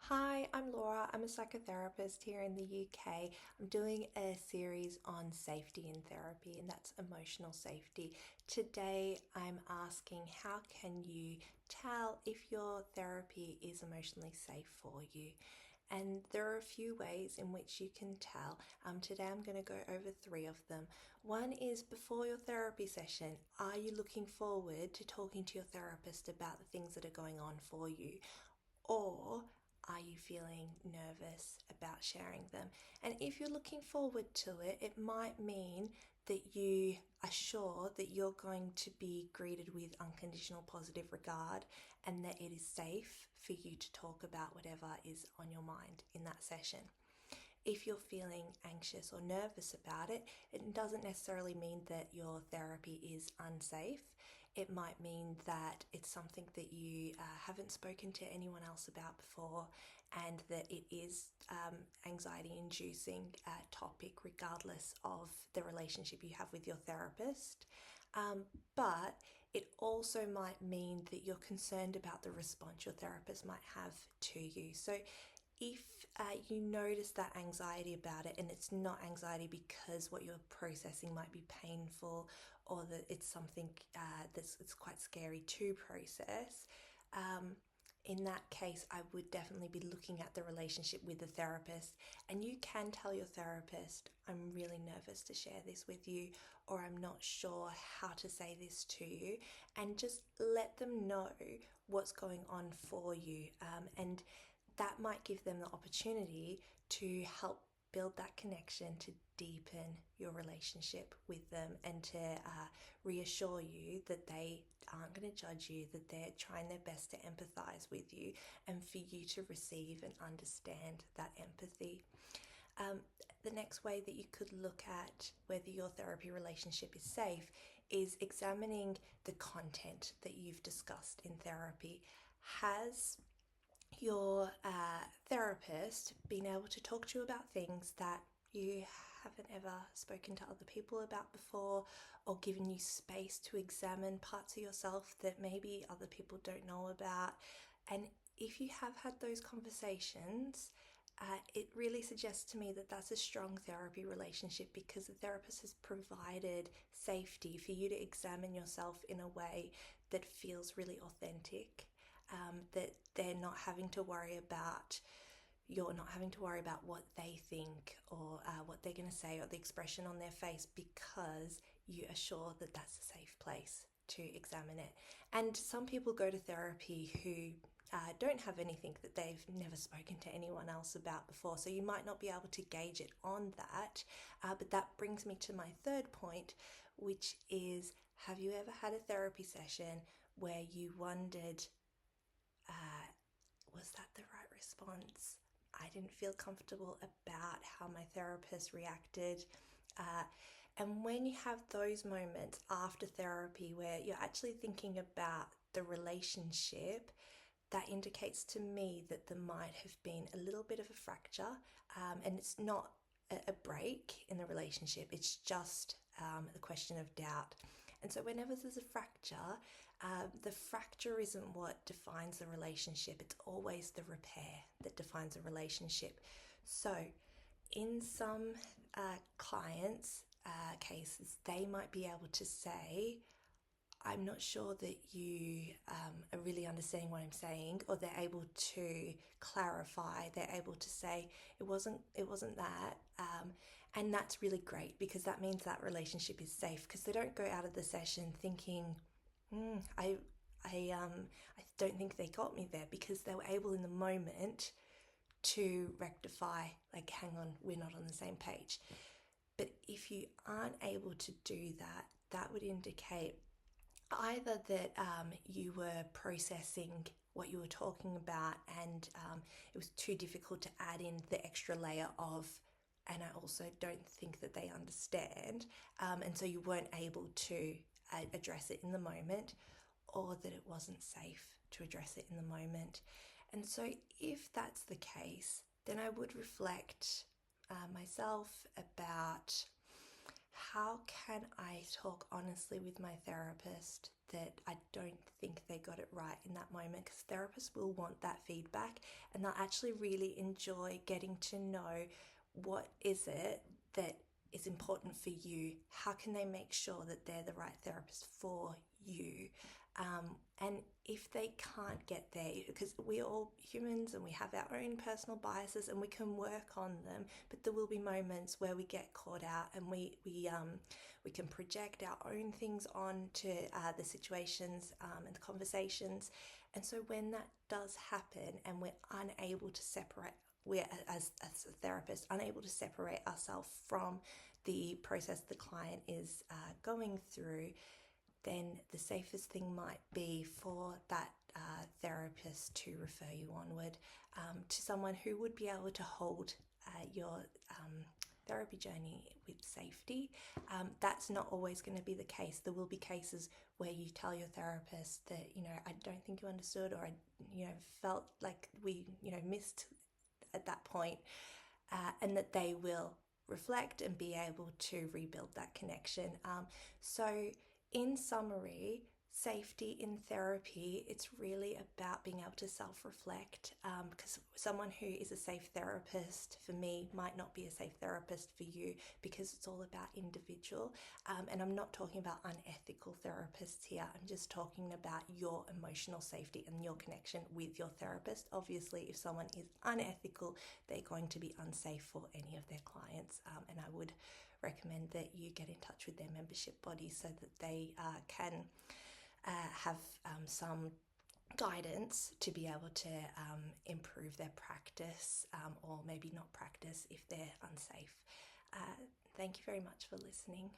Hi, I'm Laura. I'm a psychotherapist here in the UK. I'm doing a series on safety in therapy, and that's emotional safety. Today, I'm asking how can you tell if your therapy is emotionally safe for you? And there are a few ways in which you can tell. Today, I'm going to go over three of them. One is before your therapy session, are you looking forward to talking to your therapist about the things that are going on for you? Or are you feeling nervous about sharing them? And if you're looking forward to it, it might mean that you are sure that you're going to be greeted with unconditional positive regard and that it is safe for you to talk about whatever is on your mind in that session. If you're feeling anxious or nervous about it, it doesn't necessarily mean that your therapy is unsafe. It might mean that it's something that you haven't spoken to anyone else about before, and that it is anxiety inducing topic regardless of the relationship you have with your therapist. But it also might mean that you're concerned about the response your therapist might have to you. So if you notice that anxiety about it and it's not anxiety because what you're processing might be painful or that it's something that's it's quite scary to process, in that case, I would definitely be looking at the relationship with the therapist. And you can tell your therapist, I'm really nervous to share this with you, or I'm not sure how to say this to you, and just let them know what's going on for you. And that might give them the opportunity to help build that connection, to deepen your relationship with them, and to reassure you that they aren't going to judge you, that they're trying their best to empathize with you, and for you to receive and understand that empathy. Um, the next way that you could look at whether your therapy relationship is safe is examining the content that you've discussed in therapy. Has your therapist being able to talk to you about things that you haven't ever spoken to other people about before, or given you space to examine parts of yourself that maybe other people don't know about? And if you have had those conversations, it really suggests to me that that's a strong therapy relationship, because the therapist has provided safety for you to examine yourself in a way that feels really authentic, that they're not having to worry about, you're not having to worry about what they think or what they're going to say or the expression on their face, because you are sure that that's a safe place to examine it. And some people go to therapy who don't have anything, that they've never spoken to anyone else about before. So you might not be able to gauge it on that. But that brings me to my third point, which is, have you ever had a therapy session where you wondered, was that the right response? I didn't feel comfortable about how my therapist reacted. And when you have those moments after therapy where you're actually thinking about the relationship, that indicates to me that there might have been a little bit of a fracture, and it's not a break in the relationship, it's just a question of doubt. And so, whenever there's a fracture, the fracture isn't what defines the relationship, it's always the repair that defines a relationship. So, in some clients' cases, they might be able to say, I'm not sure that you are really understanding what I'm saying, or they're able to clarify. They're able to say it wasn't that, and that's really great, because that means that relationship is safe, because they don't go out of the session thinking, I I don't think they got me there, because they were able in the moment to rectify, like, hang on, we're not on the same page. But if you aren't able to do that, that would indicate either that you were processing what you were talking about, and it was too difficult to add in the extra layer of, and I also don't think that they understand, and so you weren't able to address it in the moment, or that it wasn't safe to address it in the moment. And so if that's the case, then I would reflect myself about, how can I talk honestly with my therapist that I don't think they got it right in that moment, because therapists will want that feedback and they'll actually really enjoy getting to know what is it that is important for you. How can they make sure that they're the right therapist for you? And if they can't get there, because we're all humans and we have our own personal biases and we can work on them, but there will be moments where we get caught out and we can project our own things onto the situations and the conversations. And so when that does happen and we're unable to separate, we're as a therapist unable to separate ourselves from the process the client is going through, then the safest thing might be for that therapist to refer you onward to someone who would be able to hold your therapy journey with safety. That's not always going to be the case. There will be cases where you tell your therapist that, I don't think you understood, or I, felt like we, missed at that point, and that they will reflect and be able to rebuild that connection. So in summary, safety in therapy, it's really about being able to self-reflect, because someone who is a safe therapist for me might not be a safe therapist for you, because it's all about individual. And I'm not talking about unethical therapists here. I'm just talking about your emotional safety and your connection with your therapist. Obviously, if someone is unethical, they're going to be unsafe for any of their clients, and I would recommend that you get in touch with their membership body so that they can have some guidance to be able to improve their practice, or maybe not practice if they're unsafe. Thank you very much for listening.